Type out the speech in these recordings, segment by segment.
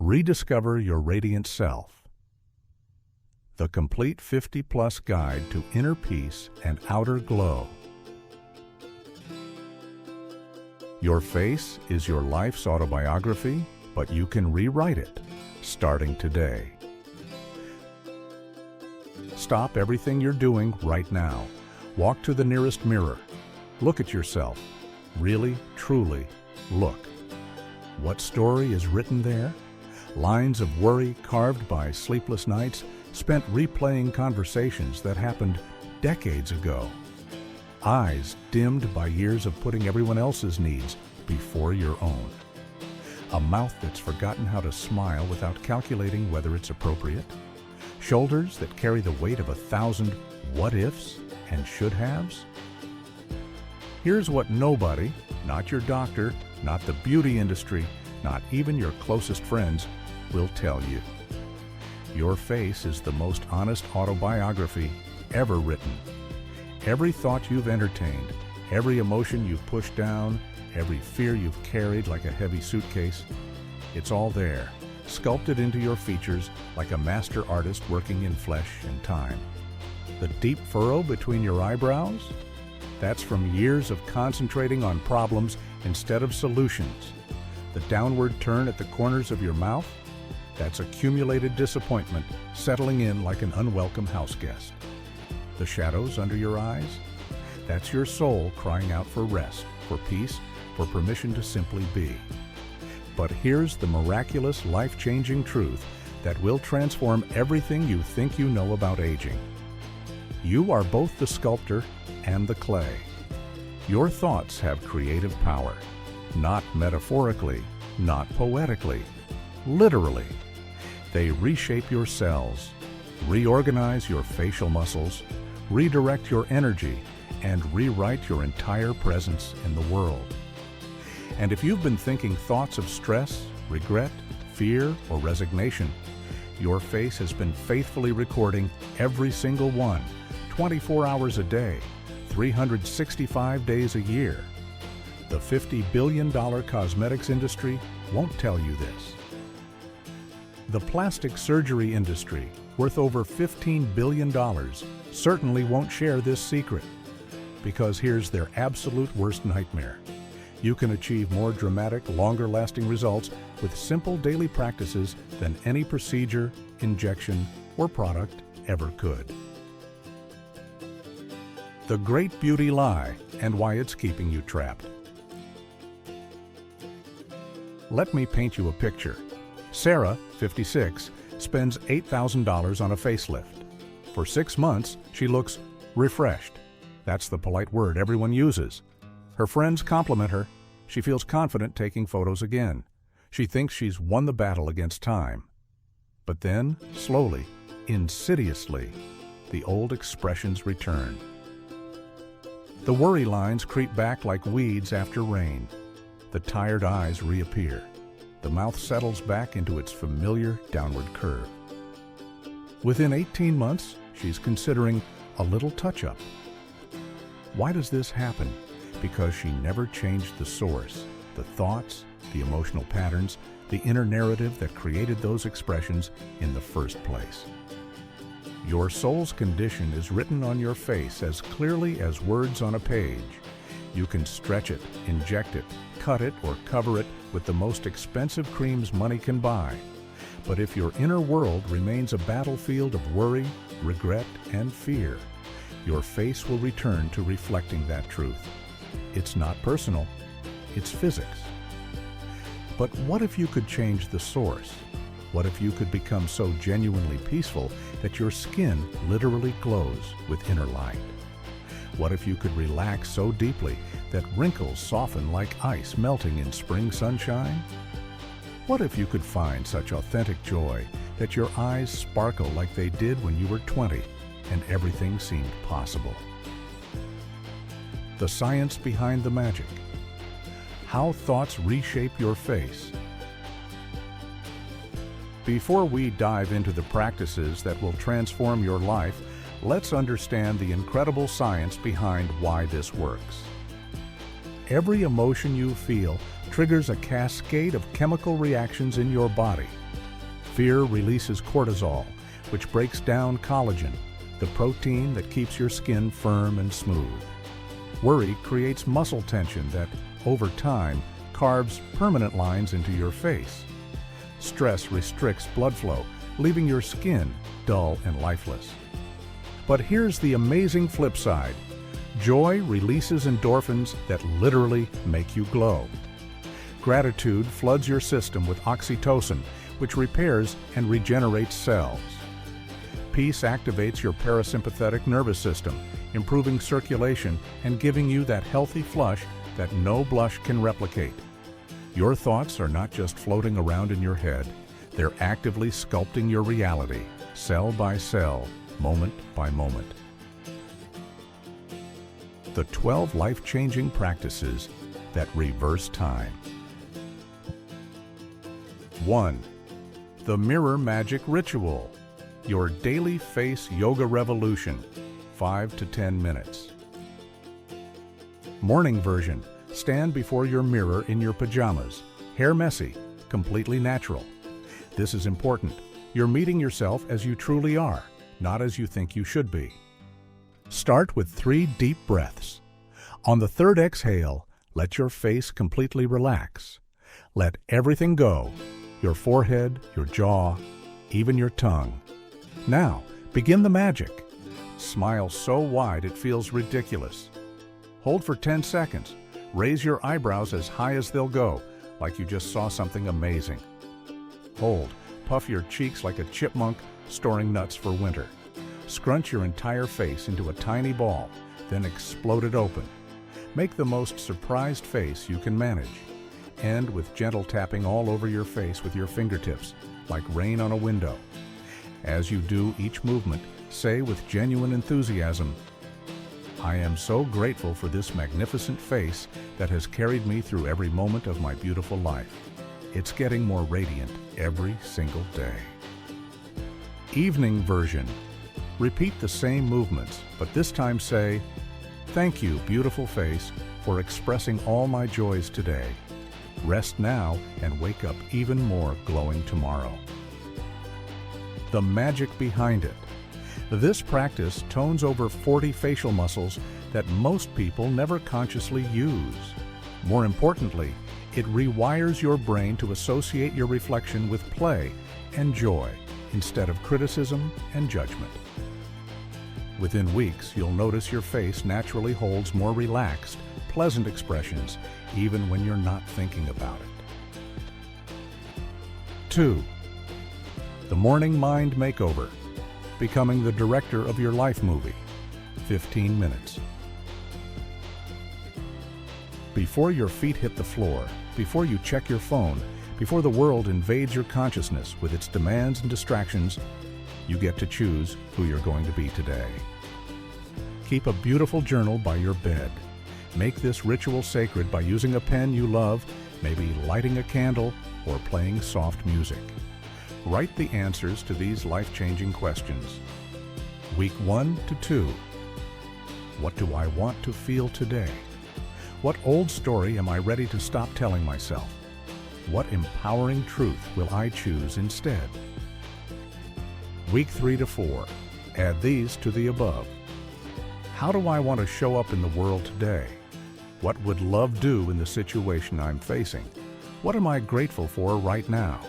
Rediscover your radiant self. The complete 50-plus guide to inner peace and outer glow. Your face is your life's autobiography, but you can rewrite it, starting today. Stop everything you're doing right now. Walk to the nearest mirror. Look at yourself. Really, truly, look. What story is written there? Lines of worry carved by sleepless nights, spent replaying conversations that happened decades ago. Eyes dimmed by years of putting everyone else's needs before your own. A mouth that's forgotten how to smile without calculating whether it's appropriate. Shoulders that carry the weight of 1,000 what-ifs and should-haves. Here's what nobody, not your doctor, not the beauty industry, not even your closest friends, will tell you. Your face is the most honest autobiography ever written. Every thought you've entertained, every emotion you've pushed down, every fear you've carried like a heavy suitcase, it's all there, sculpted into your features like a master artist working in flesh and time. The deep furrow between your eyebrows? That's from years of concentrating on problems instead of solutions. The downward turn at the corners of your mouth? That's accumulated disappointment settling in like an unwelcome house guest. The shadows under your eyes? That's your soul crying out for rest, for peace, for permission to simply be. But here's the miraculous, life-changing truth that will transform everything you think you know about aging. You are both the sculptor and the clay. Your thoughts have creative power, not metaphorically, not poetically, literally. They reshape your cells, reorganize your facial muscles, redirect your energy, and rewrite your entire presence in the world. And if you've been thinking thoughts of stress, regret, fear, or resignation, your face has been faithfully recording every single one, 24 hours a day, 365 days a year. The $50 billion cosmetics industry won't tell you this. The plastic surgery industry, worth over $15 billion, certainly won't share this secret. Because here's their absolute worst nightmare. You can achieve more dramatic, longer-lasting results with simple daily practices than any procedure, injection, or product ever could. The great beauty lie and why it's keeping you trapped. Let me paint you a picture. Sarah, 56, spends $8,000 on a facelift. For 6 months, she looks refreshed. That's the polite word everyone uses. Her friends compliment her. She feels confident taking photos again. She thinks she's won the battle against time. But then, slowly, insidiously, the old expressions return. The worry lines creep back like weeds after rain. The tired eyes reappear. The mouth settles back into its familiar downward curve. Within 18 months, she's considering a little touch-up. Why does this happen? Because she never changed the source, the thoughts, the emotional patterns, the inner narrative that created those expressions in the first place. Your soul's condition is written on your face as clearly as words on a page. You can stretch it, inject it, cut it, or cover it with the most expensive creams money can buy. But if your inner world remains a battlefield of worry, regret, and fear, your face will return to reflecting that truth. It's not personal, it's physics. But what if you could change the source? What if you could become so genuinely peaceful that your skin literally glows with inner light? What if you could relax so deeply that wrinkles soften like ice melting in spring sunshine? What if you could find such authentic joy that your eyes sparkle like they did when you were 20 and everything seemed possible? The science behind the magic. How thoughts reshape your face. Before we dive into the practices that will transform your life, let's understand the incredible science behind why this works. Every emotion you feel triggers a cascade of chemical reactions in your body, Fear releases cortisol, which breaks down collagen, the protein that keeps your skin firm and smooth. Worry creates muscle tension that, over time, carves permanent lines into your face. Stress restricts blood flow, leaving your skin dull and lifeless. But here's the amazing flip side. Joy releases endorphins that literally make you glow. Gratitude floods your system with oxytocin, which repairs and regenerates cells. Peace activates your parasympathetic nervous system, improving circulation and giving you that healthy flush that no blush can replicate. Your thoughts are not just floating around in your head, they're actively sculpting your reality, cell by cell, moment by moment. The 12 life-changing practices that reverse time. 1. The Mirror Magic Ritual. Your daily face yoga revolution, 5 to 10 minutes. Morning version. Stand before your mirror in your pajamas. Hair messy, completely natural. This is important. You're meeting yourself as you truly are, not as you think you should be. Start with 3 deep breaths. On the 3rd exhale, let your face completely relax. Let everything go. Your forehead, your jaw, even your tongue. Now, begin the magic. Smile so wide it feels ridiculous. Hold for 10 seconds. Raise your eyebrows as high as they'll go, like you just saw something amazing. Hold. Puff your cheeks like a chipmunk storing nuts for winter. Scrunch your entire face into a tiny ball, then explode it open. Make the most surprised face you can manage. End with gentle tapping all over your face with your fingertips, like rain on a window. As you do each movement, say with genuine enthusiasm, "I am so grateful for this magnificent face that has carried me through every moment of my beautiful life. It's getting more radiant every single day." Evening version. Repeat the same movements, but this time say, "Thank you, beautiful face, for expressing all my joys today. Rest now and wake up even more glowing tomorrow." The magic behind it. This practice tones over 40 facial muscles that most people never consciously use. More importantly, it rewires your brain to associate your reflection with play and joy instead of criticism and judgment. Within weeks, you'll notice your face naturally holds more relaxed, pleasant expressions, even when you're not thinking about it. 2. The Morning Mind Makeover. Becoming the director of your life movie, 15 minutes. Before your feet hit the floor, before you check your phone, before the world invades your consciousness with its demands and distractions, you get to choose who you're going to be today. Keep a beautiful journal by your bed. Make this ritual sacred by using a pen you love, maybe lighting a candle or playing soft music. Write the answers to these life-changing questions. Week 1 to 2. What do I want to feel today? What old story am I ready to stop telling myself? What empowering truth will I choose instead? Week 3 to 4. Add these to the above. How do I want to show up in the world today? What would love do in the situation I'm facing? What am I grateful for right now?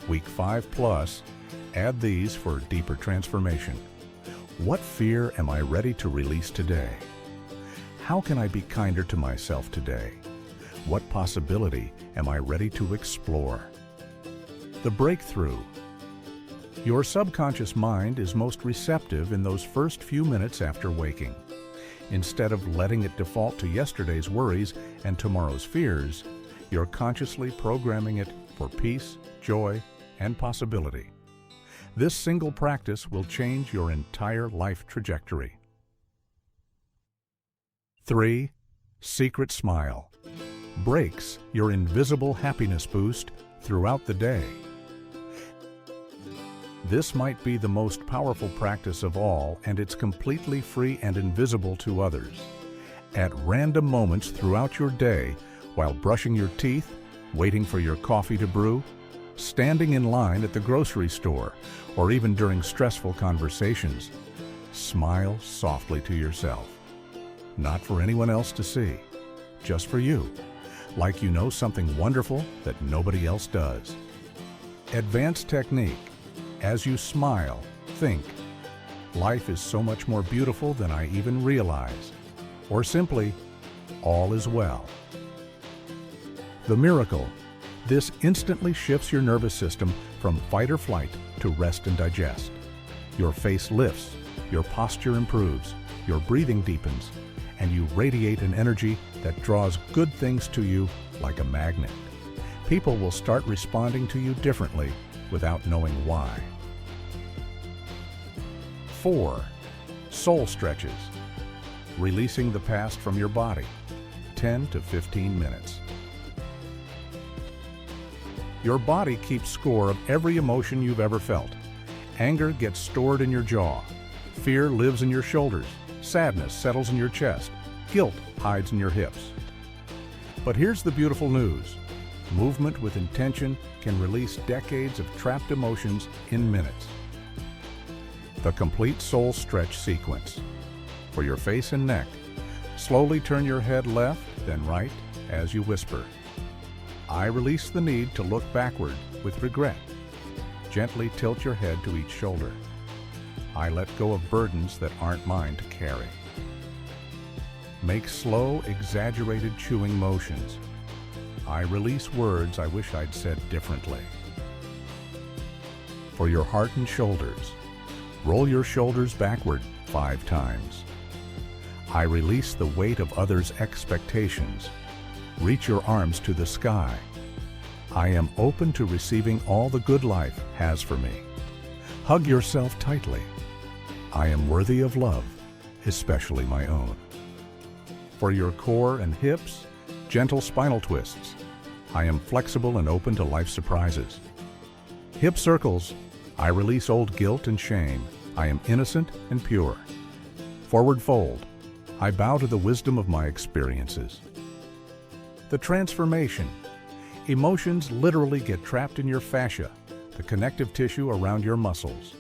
Week 5 plus, add these for deeper transformation. What fear am I ready to release today? How can I be kinder to myself today? What possibility am I ready to explore? The breakthrough. Your subconscious mind is most receptive in those first few minutes after waking. Instead of letting it default to yesterday's worries and tomorrow's fears, you're consciously programming it for peace, joy, and possibility. This single practice will change your entire life trajectory. 3. Secret Smile. Breaks your invisible happiness boost throughout the day. This might be the most powerful practice of all, and it's completely free and invisible to others. At random moments throughout your day, while brushing your teeth, waiting for your coffee to brew, standing in line at the grocery store, or even during stressful conversations. Smile softly to yourself. Not for anyone else to see, just for you, like you know something wonderful that nobody else does. Advanced technique. As you smile, think, life is so much more beautiful than I even realize. Or simply, all is well. The miracle. This instantly shifts your nervous system from fight or flight to rest and digest. Your face lifts, your posture improves, your breathing deepens, and you radiate an energy that draws good things to you like a magnet. People will start responding to you differently without knowing why. 4. Soul stretches. Releasing the past from your body. 10 to 15 minutes. Your body keeps score of every emotion you've ever felt. Anger gets stored in your jaw. Fear lives in your shoulders. Sadness settles in your chest. Guilt hides in your hips. But here's the beautiful news. Movement with intention can release decades of trapped emotions in minutes. The complete soul stretch sequence. For your face and neck, slowly turn your head left, then right, as you whisper. I release the need to look backward with regret. Gently tilt your head to each shoulder. I let go of burdens that aren't mine to carry. Make slow, exaggerated chewing motions. I release words I wish I'd said differently. For your heart and shoulders, roll your shoulders backward 5 times. I release the weight of others' expectations. Reach your arms to the sky. I am open to receiving all the good life has for me. Hug yourself tightly. I am worthy of love, especially my own. For your core and hips, gentle spinal twists. I am flexible and open to life's surprises. Hip circles. I release old guilt and shame. I am innocent and pure. Forward fold. I bow to the wisdom of my experiences. The transformation. Emotions literally get trapped in your fascia, the connective tissue around your muscles.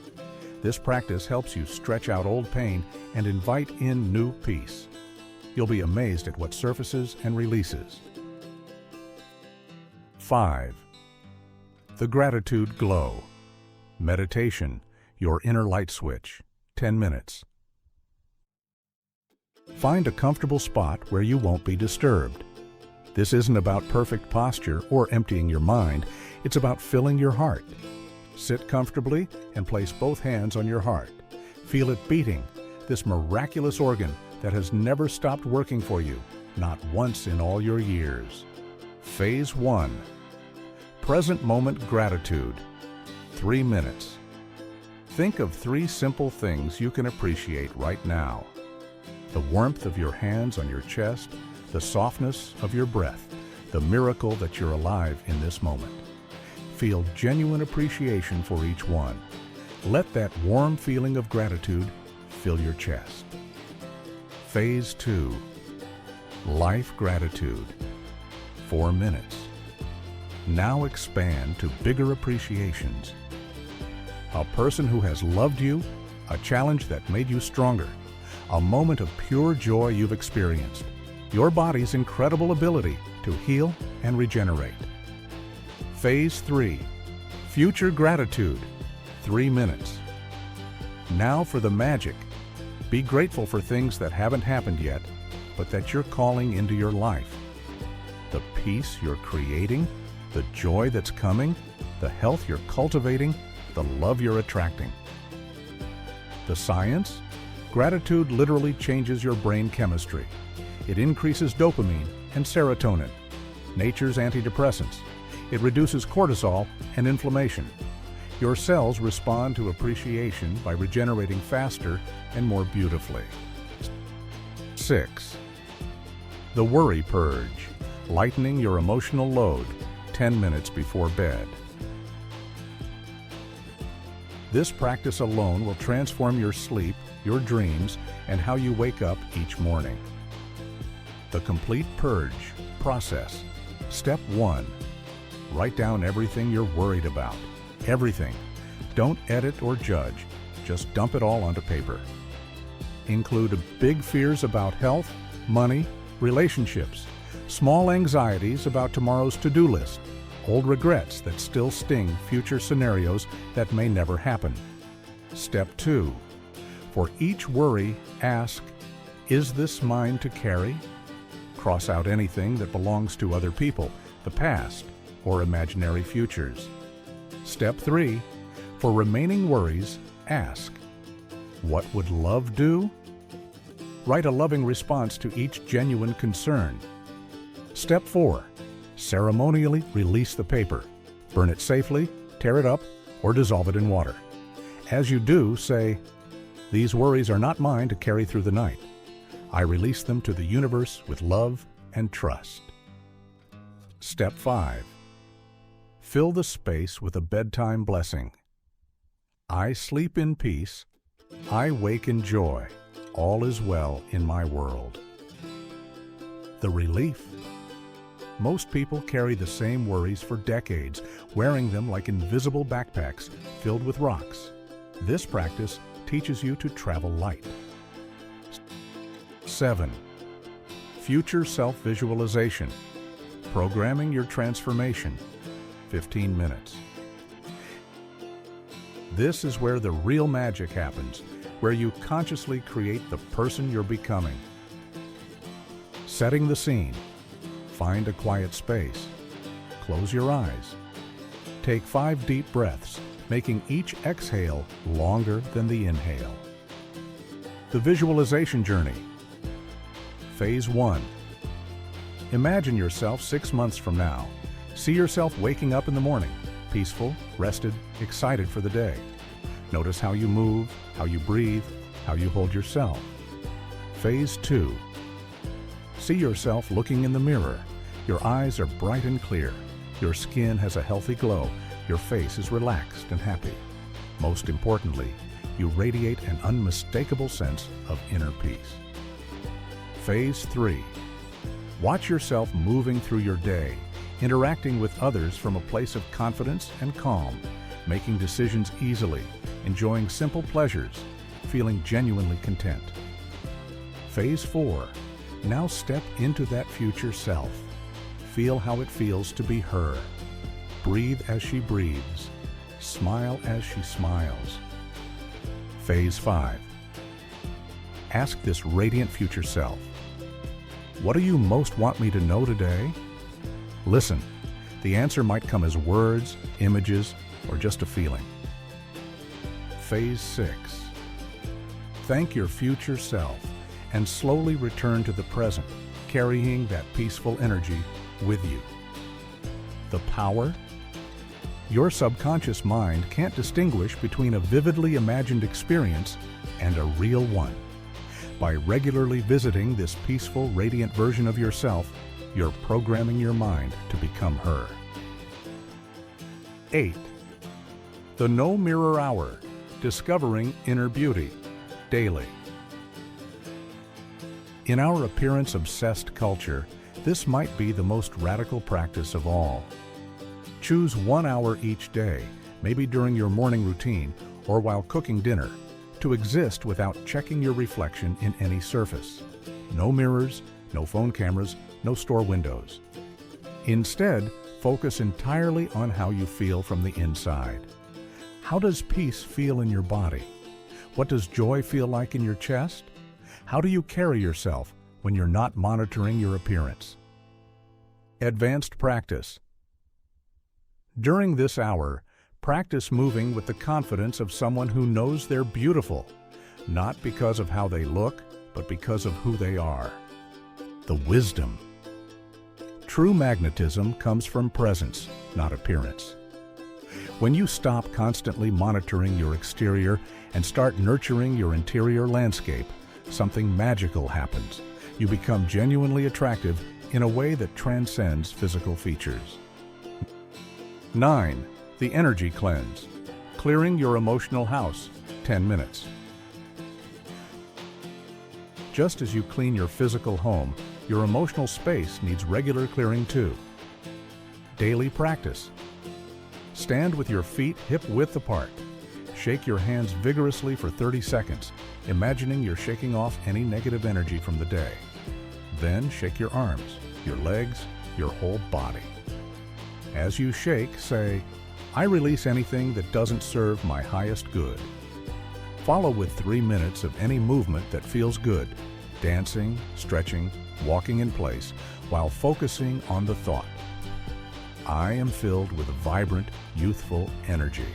This practice helps you stretch out old pain and invite in new peace. You'll be amazed at what surfaces and releases. 5. The gratitude glow. Meditation, your inner light switch. 10 minutes. Find a comfortable spot where you won't be disturbed. This isn't about perfect posture or emptying your mind. It's about filling your heart. Sit comfortably and place both hands on your heart. Feel it beating, this miraculous organ that has never stopped working for you, not once in all your years. Phase 1. Present moment gratitude. 3 minutes. Think of 3 simple things you can appreciate right now. The warmth of your hands on your chest, the softness of your breath, the miracle that you're alive in this moment. Feel genuine appreciation for each one. Let that warm feeling of gratitude fill your chest. Phase 2. Life gratitude. 4 minutes. Now expand to bigger appreciations. A person who has loved you, a challenge that made you stronger, a moment of pure joy you've experienced, your body's incredible ability to heal and regenerate. Phase 3. Future gratitude. 3 minutes. Now for the magic. Be grateful for things that haven't happened yet, but that you're calling into your life. The peace you're creating, the joy that's coming, the health you're cultivating, the love you're attracting. The science? Gratitude literally changes your brain chemistry. It increases dopamine and serotonin, nature's antidepressants. It reduces cortisol and inflammation. Your cells respond to appreciation by regenerating faster and more beautifully. 6. The worry purge, lightening your emotional load 10 minutes before bed. This practice alone will transform your sleep, your dreams, and how you wake up each morning. The complete purge process. Step 1. Write down everything you're worried about. Everything. Don't edit or judge. Just dump it all onto paper. Include big fears about health, money, relationships, small anxieties about tomorrow's to-do list, old regrets that still sting future scenarios that may never happen. Step 2. For each worry, ask, is this mine to carry? Cross out anything that belongs to other people, the past, or imaginary futures. Step 3. For remaining worries, ask, what would love do? Write a loving response to each genuine concern. Step 4. Ceremonially release the paper. Burn it safely, tear it up, or dissolve it in water. As you do, say, these worries are not mine to carry through the night. I release them to the universe with love and trust. Step 5. Fill the space with a bedtime blessing. I sleep in peace. I wake in joy. All is well in my world. The relief. Most people carry the same worries for decades, wearing them like invisible backpacks filled with rocks. This practice teaches you to travel light. 7. Future self-visualization. Programming your transformation. 15 minutes. This is where the real magic happens, where you consciously create the person you're becoming. Setting the scene. Find a quiet space. Close your eyes. Take 5 deep breaths, making each exhale longer than the inhale. The visualization journey. Phase 1. Imagine yourself 6 months from now. See yourself waking up in the morning, peaceful, rested, excited for the day. Notice how you move, how you breathe, how you hold yourself. Phase 2. See yourself looking in the mirror. Your eyes are bright and clear. Your skin has a healthy glow. Your face is relaxed and happy. Most importantly, you radiate an unmistakable sense of inner peace. Phase 3. Watch yourself moving through your day, interacting with others from a place of confidence and calm, making decisions easily, enjoying simple pleasures, feeling genuinely content. Phase 4. Now step into that future self. Feel how it feels to be her. Breathe as she breathes. Smile as she smiles. Phase 5. Ask this radiant future self, what do you most want me to know today? Listen, the answer might come as words, images, or just a feeling. Phase 6. Thank your future self and slowly return to the present, carrying that peaceful energy with you. The power? Your subconscious mind can't distinguish between a vividly imagined experience and a real one. By regularly visiting this peaceful, radiant version of yourself, you're programming your mind to become her. 8. The No Mirror Hour, Discovering Inner Beauty, daily. In our appearance-obsessed culture, this might be the most radical practice of all. Choose 1 hour each day, maybe during your morning routine or while cooking dinner, to exist without checking your reflection in any surface. No mirrors, no phone cameras, no store windows. Instead, focus entirely on how you feel from the inside. How does peace feel in your body? What does joy feel like in your chest? How do you carry yourself when you're not monitoring your appearance? Advanced practice. During this hour, practice moving with the confidence of someone who knows they're beautiful, not because of how they look, but because of who they are. The wisdom. True magnetism comes from presence, not appearance. When you stop constantly monitoring your exterior and start nurturing your interior landscape, something magical happens. You become genuinely attractive in a way that transcends physical features. 9. The Energy Cleanse. Clearing your emotional house, 10 minutes. Just as you clean your physical home, your emotional space needs regular clearing too. Daily practice. Stand with your feet hip-width apart. Shake your hands vigorously for 30 seconds, imagining you're shaking off any negative energy from the day. Then shake your arms, your legs, your whole body. As you shake, say, "I release anything that doesn't serve my highest good." Follow with 3 minutes of any movement that feels good, dancing, stretching, walking in place, while focusing on the thought, "I am filled with a vibrant, youthful energy."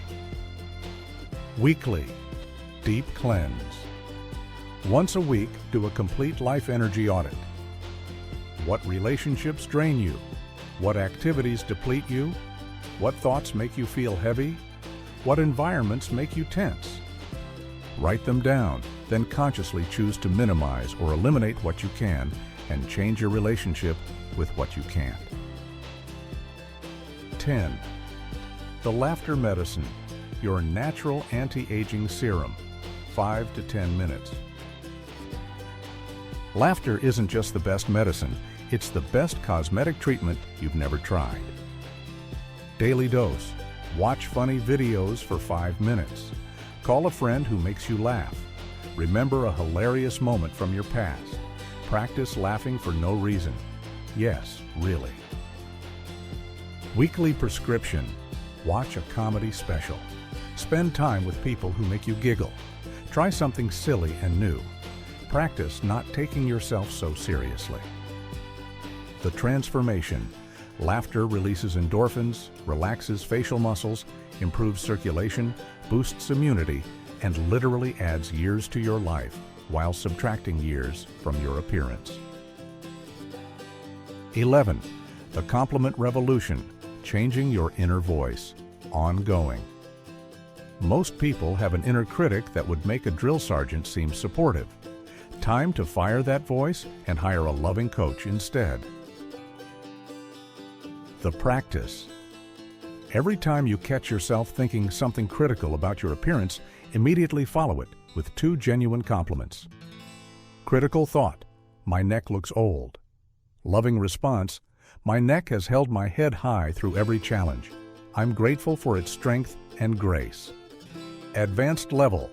Weekly, deep cleanse. Once a week, do a complete life energy audit. What relationships drain you? What activities deplete you? What thoughts make you feel heavy? What environments make you tense? Write them down, then consciously choose to minimize or eliminate what you can and change your relationship with what you can't. 10. The Laughter Medicine, your natural anti-aging serum, 5 to 10 minutes. Laughter isn't just the best medicine, it's the best cosmetic treatment you've never tried. Daily dose. Watch funny videos for 5 minutes. Call a friend who makes you laugh. Remember a hilarious moment from your past. Practice laughing for no reason. Yes, really. Weekly prescription. Watch a comedy special. Spend time with people who make you giggle. Try something silly and new. Practice not taking yourself so seriously. The transformation. Laughter releases endorphins, relaxes facial muscles, improves circulation, boosts immunity, and literally adds years to your life while subtracting years from your appearance. 11. The Compliment Revolution, changing your inner voice, ongoing. Most people have an inner critic that would make a drill sergeant seem supportive. Time to fire that voice and hire a loving coach instead. The practice. Every time you catch yourself thinking something critical about your appearance, immediately follow it with 2 genuine compliments. Critical thought, "My neck looks old." Loving response, "My neck has held my head high through every challenge. I'm grateful for its strength and grace." Advanced level.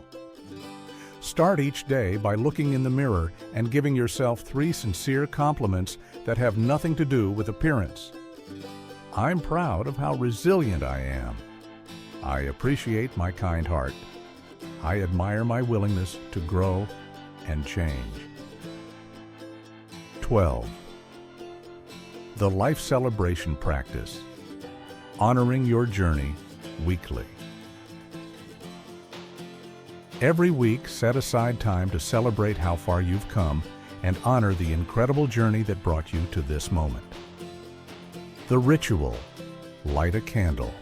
Start each day by looking in the mirror and giving yourself 3 sincere compliments that have nothing to do with appearance. I'm proud of how resilient I am. I appreciate my kind heart. I admire my willingness to grow and change. 12. The Life Celebration Practice, honoring your journey weekly. Every week, set aside time to celebrate how far you've come and honor the incredible journey that brought you to this moment. The ritual, light a candle.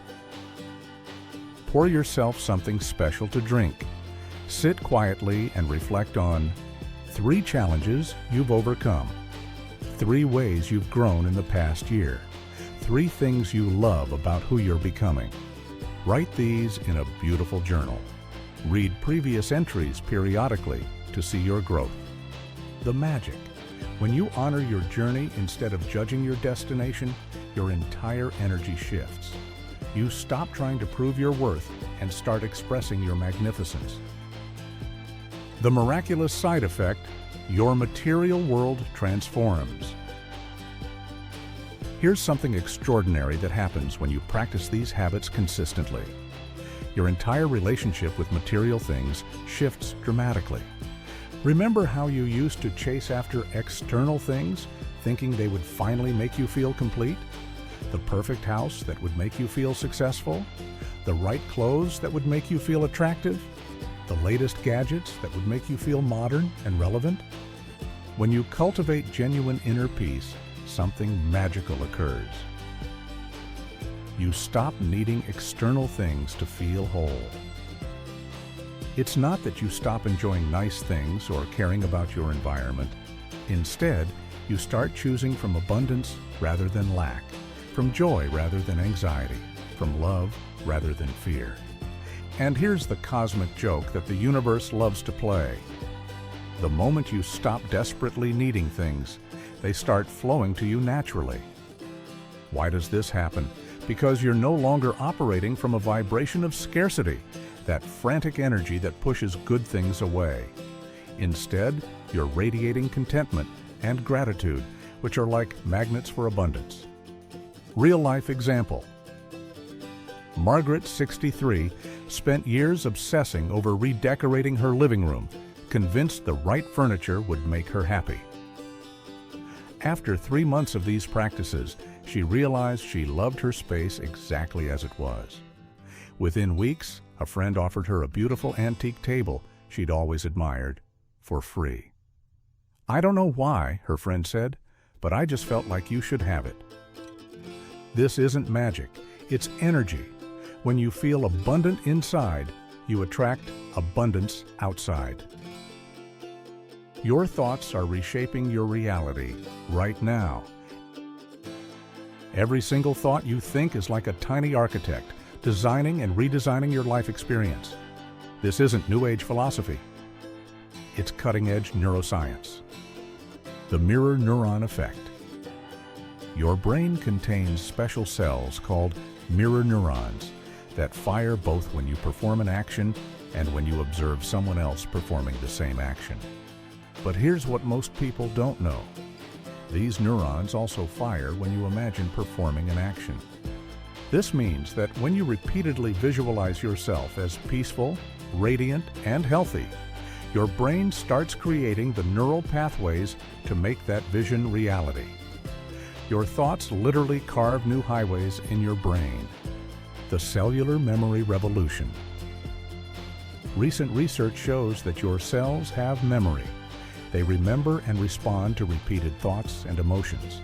Pour yourself something special to drink. Sit quietly and reflect on 3 challenges you've overcome, 3 ways you've grown in the past year, 3 things you love about who you're becoming. Write these in a beautiful journal. Read previous entries periodically to see your growth. The magic. When you honor your journey instead of judging your destination, your entire energy shifts. You stop trying to prove your worth and start expressing your magnificence. The miraculous side effect, your material world transforms. Here's something extraordinary that happens when you practice these habits consistently. Your entire relationship with material things shifts dramatically. Remember how you used to chase after external things, thinking they would finally make you feel complete? The perfect house that would make you feel successful? The right clothes that would make you feel attractive? The latest gadgets that would make you feel modern and relevant? When you cultivate genuine inner peace, something magical occurs. You stop needing external things to feel whole. It's not that you stop enjoying nice things or caring about your environment. Instead, you start choosing from abundance rather than lack, from joy rather than anxiety, from love rather than fear. And here's the cosmic joke that the universe loves to play. The moment you stop desperately needing things, they start flowing to you naturally. Why does this happen? Because you're no longer operating from a vibration of scarcity, that frantic energy that pushes good things away. Instead, you're radiating contentment and gratitude, which are like magnets for abundance. Real-life example. Margaret, 63, spent years obsessing over redecorating her living room, convinced the right furniture would make her happy. After 3 months of these practices, she realized she loved her space exactly as it was. Within weeks, a friend offered her a beautiful antique table she'd always admired, for free. "I don't know why," her friend said, "but I just felt like you should have it." This isn't magic, it's energy. When you feel abundant inside, you attract abundance outside. Your thoughts are reshaping your reality right now. Every single thought you think is like a tiny architect, designing and redesigning your life experience. This isn't New Age philosophy. It's cutting-edge neuroscience. The mirror neuron effect. Your brain contains special cells called mirror neurons that fire both when you perform an action and when you observe someone else performing the same action. But here's what most people don't know. These neurons also fire when you imagine performing an action. This means that when you repeatedly visualize yourself as peaceful, radiant, and healthy, your brain starts creating the neural pathways to make that vision reality. Your thoughts literally carve new highways in your brain. The cellular memory revolution. Recent research shows that your cells have memory. They remember and respond to repeated thoughts and emotions.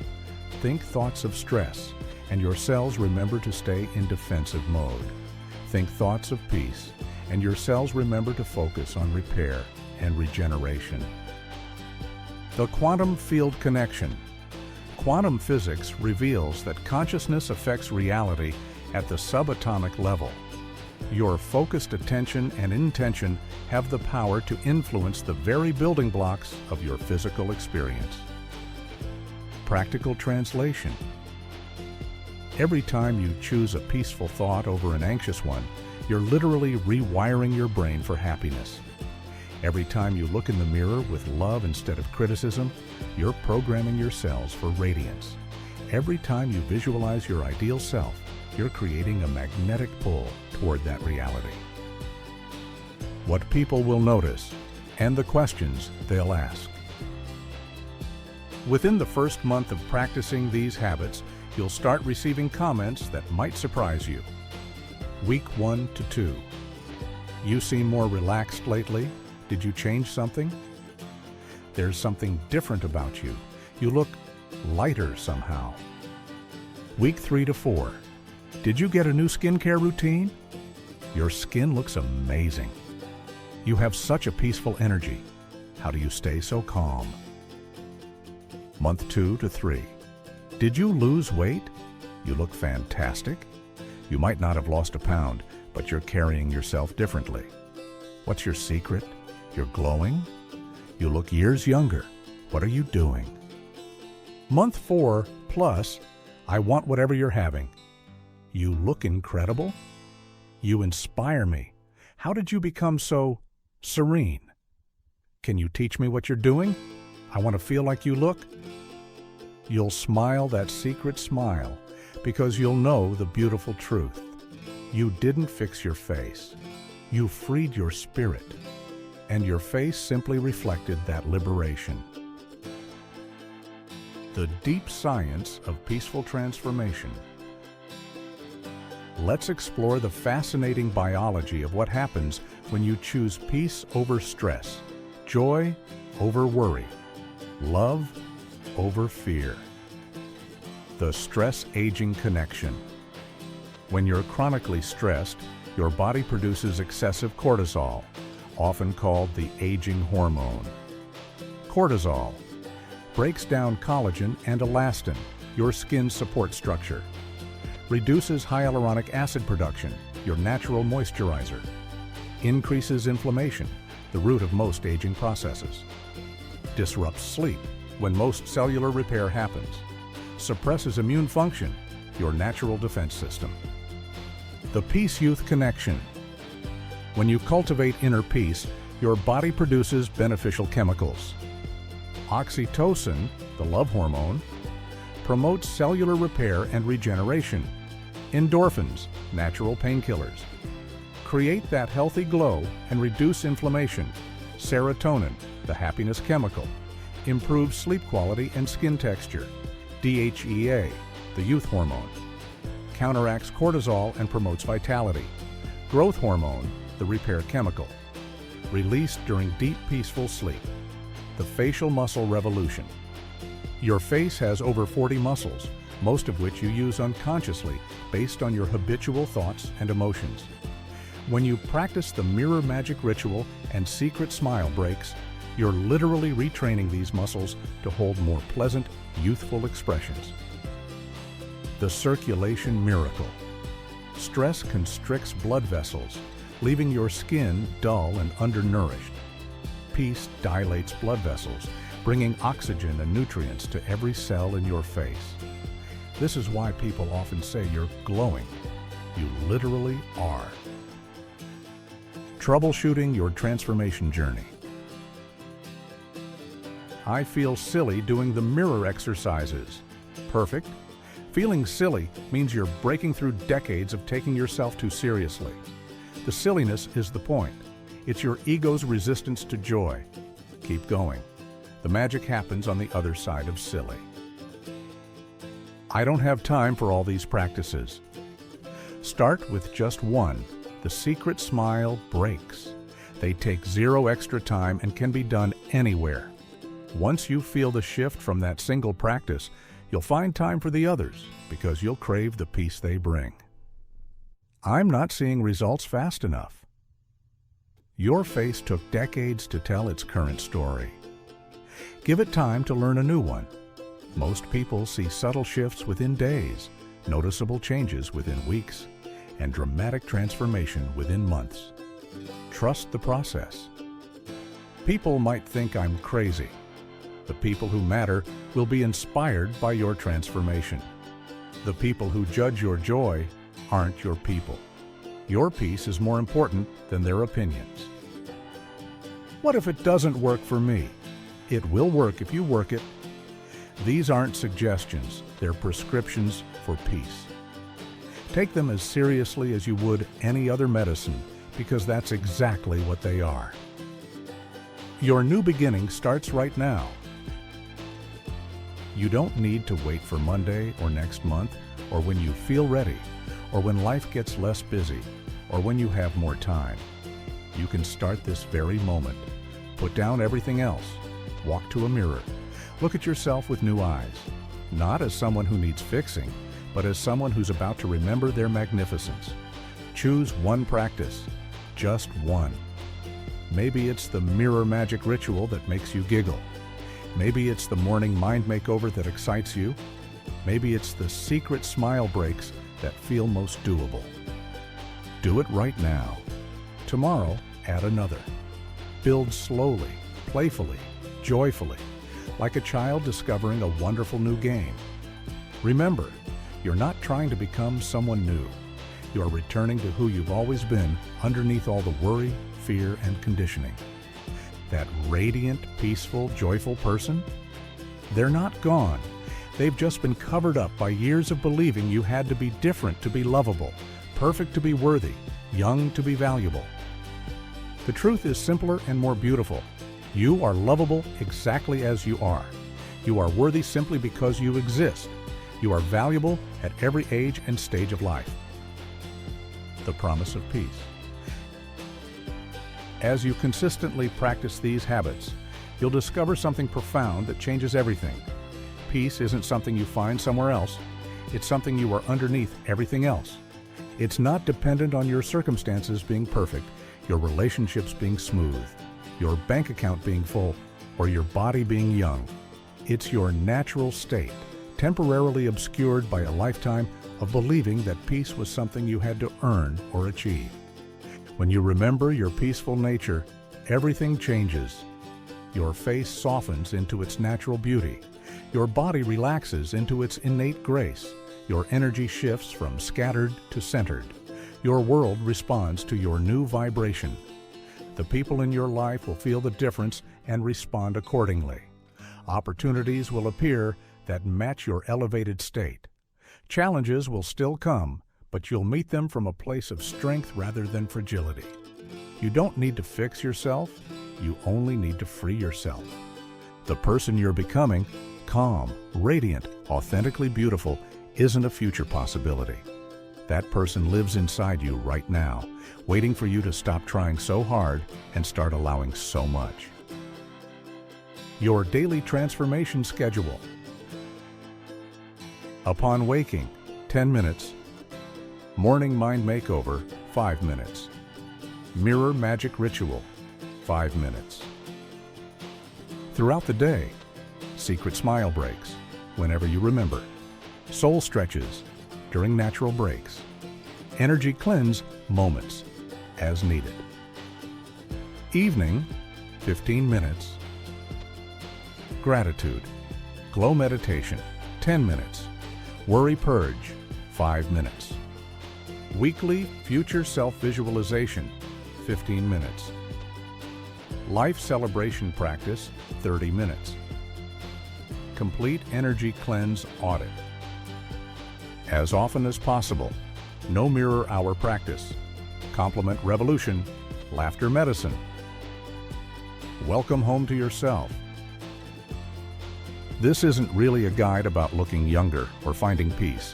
Think thoughts of stress, and your cells remember to stay in defensive mode. Think thoughts of peace, and your cells remember to focus on repair and regeneration. The quantum field connection. Quantum physics reveals that consciousness affects reality at the subatomic level. Your focused attention and intention have the power to influence the very building blocks of your physical experience. Practical translation. Every time you choose a peaceful thought over an anxious one, you're literally rewiring your brain for happiness. Every time you look in the mirror with love instead of criticism, you're programming your cells for radiance. Every time you visualize your ideal self, you're creating a magnetic pull toward that reality. What people will notice, and the questions they'll ask. Within the first month of practicing these habits, you'll start receiving comments that might surprise you. Week 1 to 2. You seem more relaxed lately. Did you change something? There's something different about you. You look lighter somehow. Week 3 to 4. Did you get a new skincare routine? Your skin looks amazing. You have such a peaceful energy. How do you stay so calm? Month 2 to 3. Did you lose weight? You look fantastic. You might not have lost a pound, but you're carrying yourself differently. What's your secret? You're glowing. You look years younger. What are you doing? Month 4 plus, I want whatever you're having. You look incredible. You inspire me. How did you become so serene? Can you teach me what you're doing? I want to feel like you look. You'll smile that secret smile because you'll know the beautiful truth. You didn't fix your face. You freed your spirit, and your face simply reflected that liberation. The deep science of peaceful transformation. Let's explore the fascinating biology of what happens when you choose peace over stress, joy over worry, love over fear. The stress-aging connection. When you're chronically stressed, your body produces excessive cortisol, often called the aging hormone. Cortisol breaks down collagen and elastin, your skin's support structure, reduces hyaluronic acid production, your natural moisturizer, increases inflammation, the root of most aging processes, disrupts sleep when most cellular repair happens, suppresses immune function, your natural defense system. The Peace-Youth Connection. When you cultivate inner peace, your body produces beneficial chemicals. Oxytocin, the love hormone, promotes cellular repair and regeneration. Endorphins, natural painkillers, create that healthy glow and reduce inflammation. Serotonin, the happiness chemical, improves sleep quality and skin texture. DHEA, the youth hormone, counteracts cortisol and promotes vitality. Growth hormone, the repair chemical, released during deep, peaceful sleep. The facial muscle revolution. Your face has over 40 muscles, most of which you use unconsciously based on your habitual thoughts and emotions. When you practice the mirror magic ritual and secret smile breaks, you're literally retraining these muscles to hold more pleasant, youthful expressions. The circulation miracle. Stress constricts blood vessels, leaving your skin dull and undernourished. Peace dilates blood vessels, bringing oxygen and nutrients to every cell in your face. This is why people often say you're glowing. You literally are. Troubleshooting your transformation journey. I feel silly doing the mirror exercises. Perfect. Feeling silly means you're breaking through decades of taking yourself too seriously. The silliness is the point. It's your ego's resistance to joy. Keep going. The magic happens on the other side of silly. I don't have time for all these practices. Start with just one. The secret smile breaks. They take zero extra time and can be done anywhere. Once you feel the shift from that single practice, you'll find time for the others because you'll crave the peace they bring. I'm not seeing results fast enough. Your face took decades to tell its current story. Give it time to learn a new one. Most people see subtle shifts within days, noticeable changes within weeks, and dramatic transformation within months. Trust the process. People might think I'm crazy. The people who matter will be inspired by your transformation. The people who judge your joy aren't your people. Your peace is more important than their opinions. What if it doesn't work for me? It will work if you work it. These aren't suggestions, they're prescriptions for peace. Take them as seriously as you would any other medicine, because that's exactly what they are. Your new beginning starts right now. You don't need to wait for Monday or next month, or when you feel ready, or when life gets less busy, or when you have more time. You can start this very moment. Put down everything else. Walk to a mirror. Look at yourself with new eyes, not as someone who needs fixing, but as someone who's about to remember their magnificence. Choose one practice, just one. Maybe it's the mirror magic ritual that makes you giggle. Maybe it's the morning mind makeover that excites you. Maybe it's the secret smile breaks that feel most doable. Do it right now. Tomorrow, add another. Build slowly, playfully, joyfully, like a child discovering a wonderful new game. Remember, you're not trying to become someone new. You're returning to who you've always been underneath all the worry, fear, and conditioning. That radiant, peaceful, joyful person? They're not gone. They've just been covered up by years of believing you had to be different to be lovable, perfect to be worthy, young to be valuable. The truth is simpler and more beautiful. You are lovable exactly as you are. You are worthy simply because you exist. You are valuable at every age and stage of life. The promise of peace. As you consistently practice these habits, you'll discover something profound that changes everything. Peace isn't something you find somewhere else. It's something you are underneath everything else. It's not dependent on your circumstances being perfect, your relationships being smooth, your bank account being full, or your body being young. It's your natural state, temporarily obscured by a lifetime of believing that peace was something you had to earn or achieve. When you remember your peaceful nature, everything changes. Your face softens into its natural beauty. Your body relaxes into its innate grace. Your energy shifts from scattered to centered. Your world responds to your new vibration. The people in your life will feel the difference and respond accordingly. Opportunities will appear that match your elevated state. Challenges will still come, but you'll meet them from a place of strength rather than fragility. You don't need to fix yourself, you only need to free yourself. The person you're becoming, calm, radiant, authentically beautiful, isn't a future possibility. That person lives inside you right now, waiting for you to stop trying so hard and start allowing so much. Your daily transformation schedule. Upon waking, 10 minutes. Morning mind makeover, 5 minutes. Mirror magic ritual, 5 minutes. Throughout the day, secret smile breaks, whenever you remember. Soul stretches, during natural breaks. Energy cleanse moments, as needed. Evening, 15 minutes. Gratitude, glow meditation, 10 minutes. Worry purge, 5 minutes. Weekly future self-visualization, 15 minutes. Life celebration practice, 30 minutes. Complete energy cleanse audit. As often as possible, no mirror hour practice. Compliment revolution, laughter medicine. Welcome home to yourself. This isn't really a guide about looking younger or finding peace.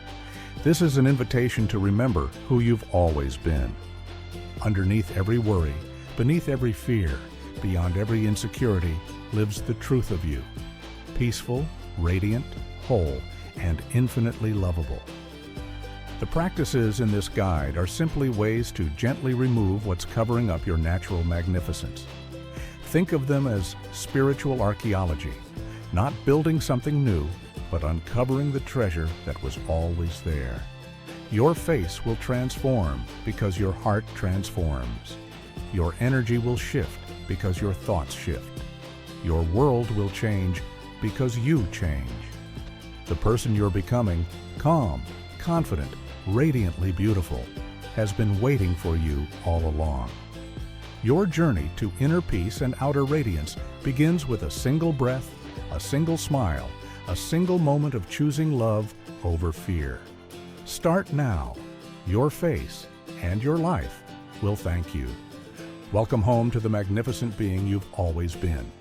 This is an invitation to remember who you've always been. Underneath every worry, beneath every fear, beyond every insecurity, lives the truth of you. Peaceful, radiant, whole, and infinitely lovable. The practices in this guide are simply ways to gently remove what's covering up your natural magnificence. Think of them as spiritual archaeology, not building something new, but uncovering the treasure that was always there. Your face will transform because your heart transforms. Your energy will shift because your thoughts shift. Your world will change because you change. The person you're becoming, calm, confident, radiantly beautiful, has been waiting for you all along. Your journey to inner peace and outer radiance begins with a single breath, a single smile, a single moment of choosing love over fear. Start now. Your face and your life will thank you. Welcome home to the magnificent being you've always been.